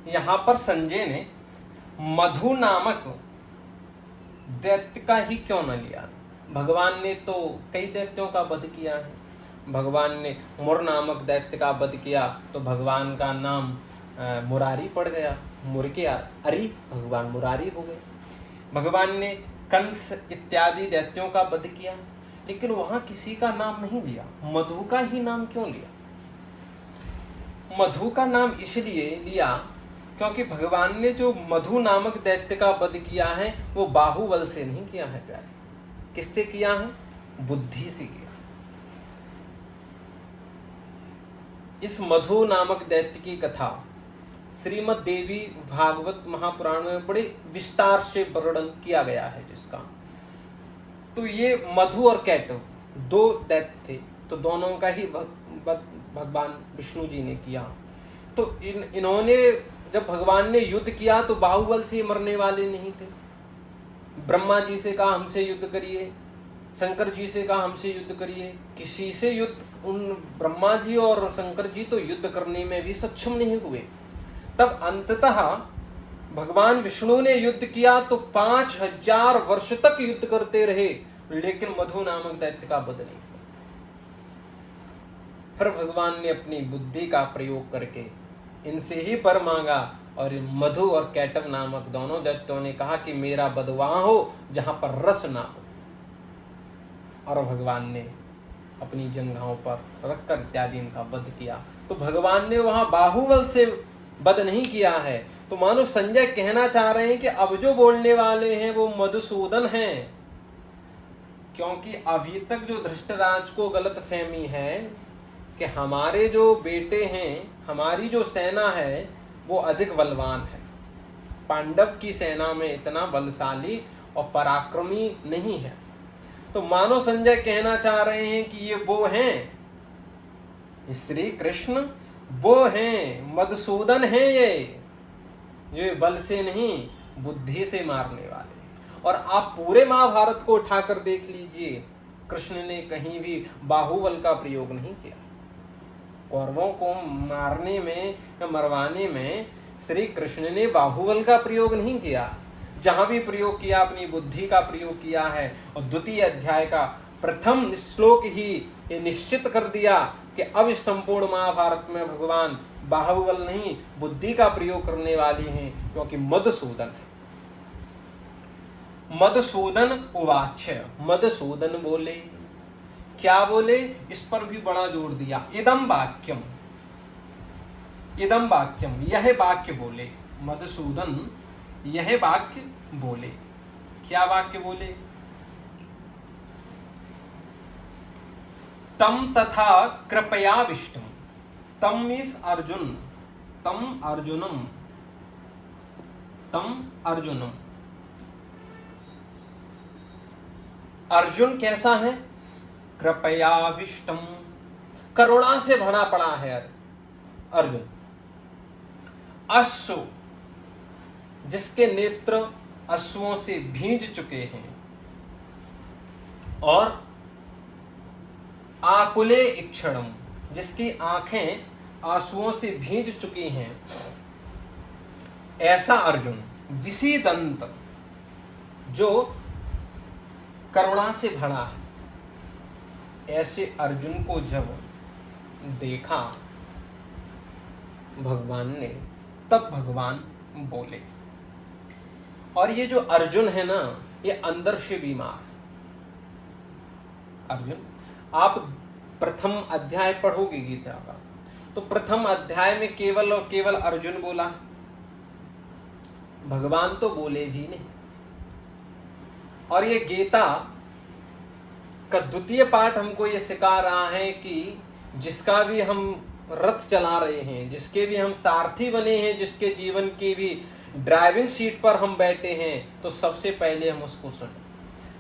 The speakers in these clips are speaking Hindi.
यहाँ पर संजय ने मधु नामक दैत्य का ही क्यों न लिया? भगवान ने तो कई दैत्यों का वध किया है। भगवान ने मुर नामक दैत्य का वध किया तो भगवान का नाम मुरारी पड़ गया। मुर के अरि भगवान मुरारी हो गए। भगवान ने कंस इत्यादि दैत्यों का वध किया, लेकिन वहां किसी का नाम नहीं लिया। मधु का ही नाम क्यों लिया? मधु का नाम इसलिए लिया क्योंकि भगवान ने जो मधु नामक दैत्य का वध किया है वो बाहुबल से नहीं किया है प्यारे। किससे किया है? बुद्धि से किया। इस मधु नामक दैत्य की कथा श्रीमद् देवी भागवत महापुराण में बड़े विस्तार से वर्णन किया गया है जिसका। तो ये मधु और कैटव दो दैत्य थे, तो दोनों का ही भगवान विष्णु जी ने किया। तो इन्होंने जब भगवान ने युद्ध किया तो बाहुबल से मरने वाले नहीं थे। ब्रह्मा जी से कहा हमसे युद्ध करिए, शंकर जी से कहा हमसे युद्ध करिए, किसी से युद्ध, उन ब्रह्मा जी और शंकर जी तो युद्ध करने में भी सक्षम नहीं हुए। तब अंततः भगवान विष्णु ने युद्ध किया तो 5000 वर्ष तक युद्ध करते रहे, लेकिन मधु नामक दैत्य का वध नहीं हुआ। फिर भगवान ने अपनी बुद्धि का प्रयोग करके इनसे ही वर मांगा और मधु और कैटव नामक दोनों दैत्यों ने कहा कि मेरा वध वहां हो जहां पर रस ना हो। और भगवान ने अपनी जंघाओं पर रखकर इत्यादि इनका वध किया। तो भगवान ने वहां बाहुबल से वध नहीं किया है। तो मानो संजय कहना चाह रहे हैं कि अब जो बोलने वाले हैं वो मधुसूदन हैं, क्योंकि अभी तक जो धृष्टराज को गलतफहमी है कि हमारे जो बेटे हैं, हमारी जो सेना है वो अधिक बलवान है, पांडव की सेना में इतना बलशाली और पराक्रमी नहीं है। तो मानो संजय कहना चाह रहे हैं कि ये वो हैं श्री कृष्ण, वो हैं मधुसूदन हैं, ये बल से नहीं बुद्धि से मारने वाले। और आप पूरे महाभारत को उठाकर देख लीजिए, कृष्ण ने कहीं भी बाहुबल का प्रयोग नहीं किया। कौरवों को मारने में या मरवाने में श्री कृष्ण ने बाहुबल का प्रयोग नहीं किया। जहां भी प्रयोग किया अपनी बुद्धि का प्रयोग किया है। और द्वितीय अध्याय का प्रथम श्लोक ही ये निश्चित कर दिया कि अब इस संपूर्ण महाभारत में भगवान बाहुबल नहीं बुद्धि का प्रयोग करने वाले हैं, क्योंकि मधुसूदन है। मधुसूदन उवाच, मधुसूदन बोले, क्या बोले? इस पर भी बड़ा जोर दिया। इदम वाक्यम, इदम वाक्यम, यह वाक्य बोले। मधुसूदन यह वाक्य बोले। क्या वाक्य बोले? तम तथा कृपयाविष्टम, तम मीन्स अर्जुन, तम अर्जुनम, तम अर्जुनम। अर्जुन कैसा है? कृपयाविष्टम, करुणा से भरा पड़ा है अर्जुन। अश्व, जिसके नेत्र अश्वों से भींज चुके हैं, और आकुले इक्षणम, जिसकी आंखें आंसुओं से भींज चुकी हैं, ऐसा अर्जुन। विषीदंत, जो करुणा से भरा है, ऐसे अर्जुन को जब देखा भगवान ने, तब भगवान बोले। और ये जो अर्जुन है ना, ये अंदर से बीमार है। अर्जुन, आप प्रथम अध्याय पढ़ोगे गीता का, तो प्रथम अध्याय में केवल और केवल अर्जुन बोला, भगवान तो बोले भी नहीं। और ये गीता का द्वितीय पाठ हमको ये सिखा रहा है कि जिसका भी हम रथ चला रहे हैं, जिसके भी हम सारथी बने हैं, जिसके जीवन की भी ड्राइविंग सीट पर हम बैठे हैं, तो सबसे पहले हम उसको सुने।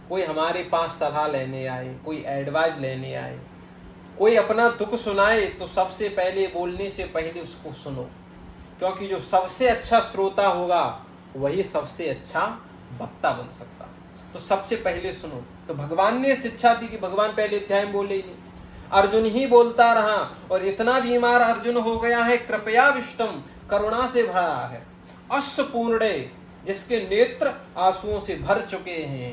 कोई हमारे पास सलाह लेने आए, कोई एडवाइस लेने आए, कोई अपना दुख सुनाए, तो सबसे पहले बोलने से पहले उसको सुनो, क्योंकि जो सबसे अच्छा श्रोता होगा वही सबसे अच्छा वक्ता बन सकता है। तो सबसे पहले सुनो। तो भगवान ने शिक्षा दी कि भगवान पहले अध्याय में बोले ही नहीं, अर्जुन ही बोलता रहा, और इतना बीमार अर्जुन हो गया है। कृपया विष्टम, करुणा से भरा है, अश्रुपूर्णे जिसके नेत्र आंसुओं से भर चुके हैं,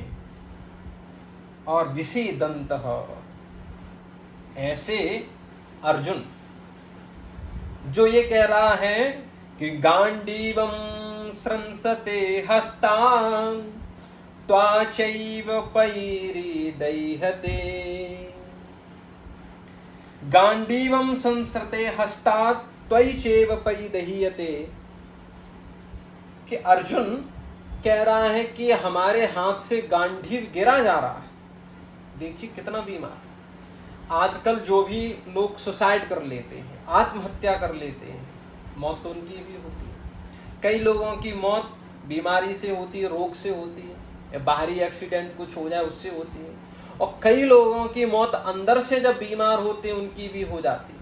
और विषीदन्तः ऐसे अर्जुन जो ये कह रहा है कि गांडीवं स्रंसते हस्तान् त्वाचैव पैरीदैहते, गांडीवं संसृते हस्तात् त्वयैव पैरीदैहते, कि अर्जुन कह रहा है कि हमारे हाथ से गांडीव गिरा जा रहा है। देखिए कितना बीमार। आजकल जो भी लोग सुसाइड कर लेते हैं, आत्महत्या कर लेते हैं, मौत तो उनकी भी होती है। कई लोगों की मौत बीमारी से होती है, रोग से होती है, या बाहरी एक्सीडेंट कुछ हो जाए उससे होती है, और कई लोगों की मौत अंदर से जब बीमार होते हैं उनकी भी हो जाती है,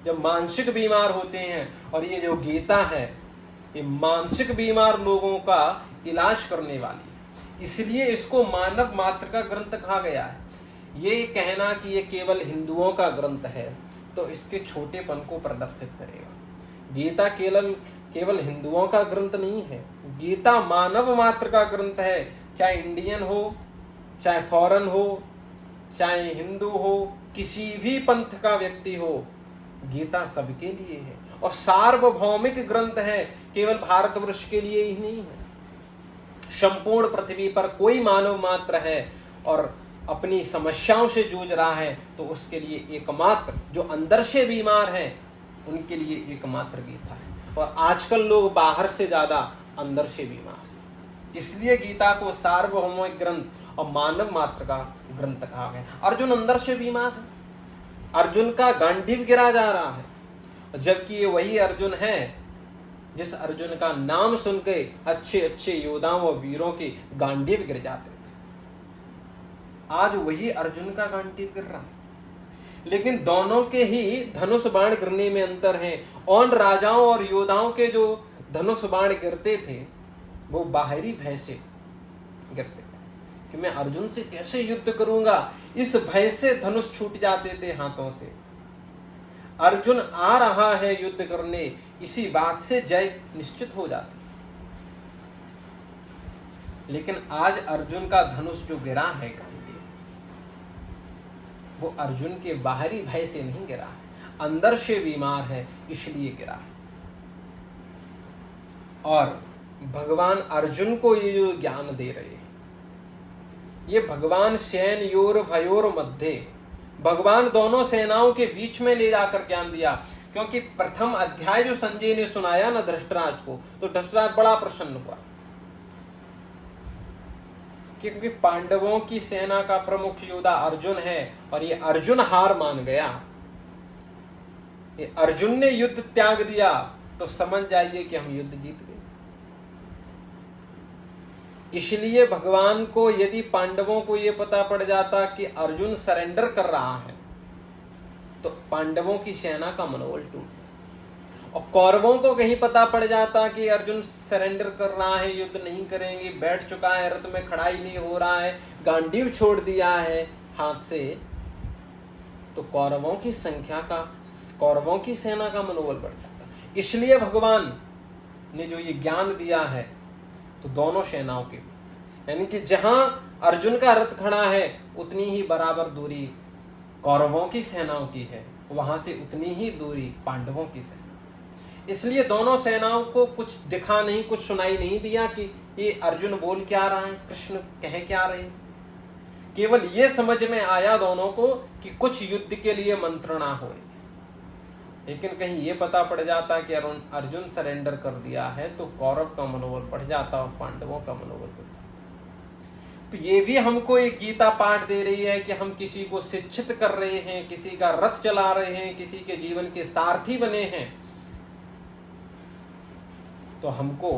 जब मानसिक बीमार होते हैं। और ये जो गीता है ये मानसिक बीमार लोगों का इलाज करने वाली है, इसलिए इसको मानव मात्र का ग्रंथ कहा गया है। ये कहना कि ये केवल हिंदुओं का ग्रंथ है तो इसके छोटेपन को प्रदर्शित करेगा। गीता केवल हिंदुओं का ग्रंथ नहीं है, गीता मानव मात्र का ग्रंथ है। चाहे इंडियन हो, चाहे फॉरेन हो, चाहे हिंदू हो, किसी भी पंथ का व्यक्ति हो, गीता सबके लिए है और सार्वभौमिक ग्रंथ है, केवल भारतवर्ष के लिए ही नहीं है। संपूर्ण पृथ्वी पर कोई मानव मात्र है और अपनी समस्याओं से जूझ रहा है तो उसके लिए एकमात्र, जो अंदर से बीमार है उनके लिए एकमात्र गीता है। और आजकल लोग बाहर से ज्यादा अंदर से बीमार है, इसलिए गीता को सार्वभौमिक ग्रंथ और मानव मात्र का ग्रंथ कहा गया। अर्जुन अंदर से बीमार है, अर्जुन का गांडीव गिरा जा रहा है, जबकि ये वही अर्जुन है जिस अर्जुन का नाम सुन के अच्छे अच्छे योद्धाओं और वीरों के गांडीव गिर जाते थे। आज वही अर्जुन का गांडीव गिर रहा है, लेकिन दोनों के ही धनुष बाण गिरने में अंतर है। उन राजाओं और योद्धाओं के जो धनुष बाण गिरते थे वो बाहरी भय से गिरते थे कि मैं अर्जुन से कैसे युद्ध करूंगा, इस भय से धनुष छूट जाते थे हाथों से। अर्जुन आ रहा है युद्ध करने, इसी बात से जय निश्चित हो जाती थी। लेकिन आज अर्जुन का धनुष जो गिरा है गांडीव, वो अर्जुन के बाहरी भय से नहीं गिरा है, अंदर से बीमार है इसलिए गिरा है। और भगवान अर्जुन को ये जो ज्ञान दे रहे हैं, ये भगवान सेनयोर भयोर मध्य, भगवान दोनों सेनाओं के बीच में ले जाकर ज्ञान दिया। क्योंकि प्रथम अध्याय जो संजय ने सुनाया ना धृतराज को, तो धृतराज बड़ा प्रसन्न हुआ, क्योंकि पांडवों की सेना का प्रमुख योद्धा अर्जुन है और ये अर्जुन हार मान गया, ये अर्जुन ने युद्ध त्याग दिया, तो समझ जाइए कि हम युद्ध जीत गए। इसलिए भगवान को यदि पांडवों को यह पता पड़ जाता कि अर्जुन सरेंडर कर रहा है तो पांडवों की सेना का मनोबल टूट जाता, और कौरवों को कहीं पता पड़ जाता कि अर्जुन सरेंडर कर रहा है, युद्ध नहीं करेंगे, बैठ चुका है, रथ में खड़ा ही नहीं हो रहा है, गांडीव छोड़ दिया है हाथ से, तो कौरवों की सेना का मनोबल बढ़ जाता। इसलिए भगवान ने जो ये ज्ञान दिया है तो दोनों सेनाओं के, यानी कि जहां अर्जुन का रथ खड़ा है उतनी ही बराबर दूरी कौरवों की सेनाओं की है, वहां से उतनी ही दूरी पांडवों की सेना। इसलिए दोनों सेनाओं को कुछ दिखा नहीं, कुछ सुनाई नहीं दिया कि ये अर्जुन बोल क्या रहा है, कृष्ण कह क्या रहे। केवल ये समझ में आया दोनों को कि कुछ युद्ध के लिए मंत्रणा हो रही है, लेकिन कहीं ये पता पड़ जाता कि अर्जुन सरेंडर कर दिया है तो कौरव का मनोबल बढ़ जाता और पांडवों का मनोबल बढ़ जाता। तो ये भी हमको एक गीता पाठ दे रही है कि हम किसी को शिक्षित कर रहे हैं, किसी का रथ चला रहे हैं, किसी के जीवन के सारथी बने हैं, तो हमको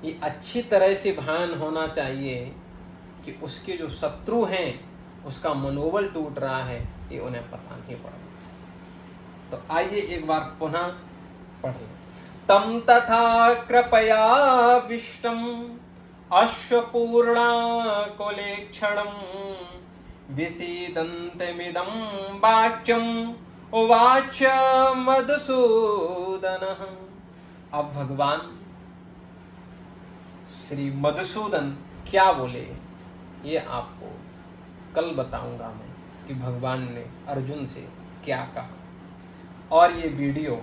ये अच्छी तरह से भान होना चाहिए कि उसके जो शत्रु हैं उसका मनोबल टूट रहा है, ये उन्हें पता नहीं पड़ना चाहिए। तो आइए एक बार पुनः पढ़ लें। तम तथा कृपया विष्टम अश्वपूर्णा कुलेक्षणं विसीदन्तमिदं वाक्यं उवाच मधुसूदनः। अब भगवान श्री मधुसूदन क्या बोले ये आपको कल बताऊंगा मैं कि भगवान ने अर्जुन से क्या कहा। और ये वीडियो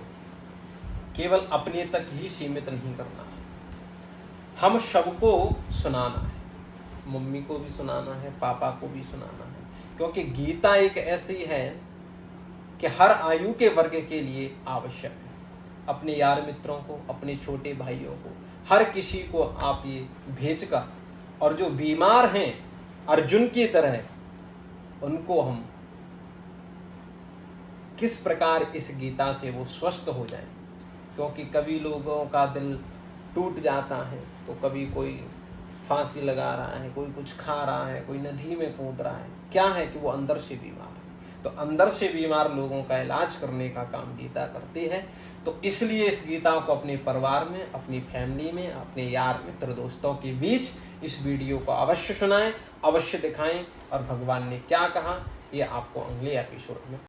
केवल अपने तक ही सीमित नहीं करना है, हम सबको सुनाना है, मम्मी को भी सुनाना है, पापा को भी सुनाना है, क्योंकि गीता एक ऐसी है कि हर आयु के वर्ग के लिए आवश्यक है। अपने यार मित्रों को, अपने छोटे भाइयों को, हर किसी को आप ये भेजकर, और जो बीमार हैं अर्जुन की तरह, उनको हम किस प्रकार इस गीता से वो स्वस्थ हो जाएं। क्योंकि कभी लोगों का दिल टूट जाता है, तो कभी कोई फांसी लगा रहा है, कोई कुछ खा रहा है, कोई नदी में कूद रहा है, क्या है कि वो अंदर से बीमार है। तो अंदर से बीमार लोगों का इलाज करने का काम गीता करती है। तो इसलिए इस गीता को अपने परिवार में, अपनी फैमिली में, अपने यार मित्र दोस्तों के बीच इस वीडियो को अवश्य सुनाएं, अवश्य दिखाएं। और भगवान ने क्या कहा ये आपको अगले एपिसोड में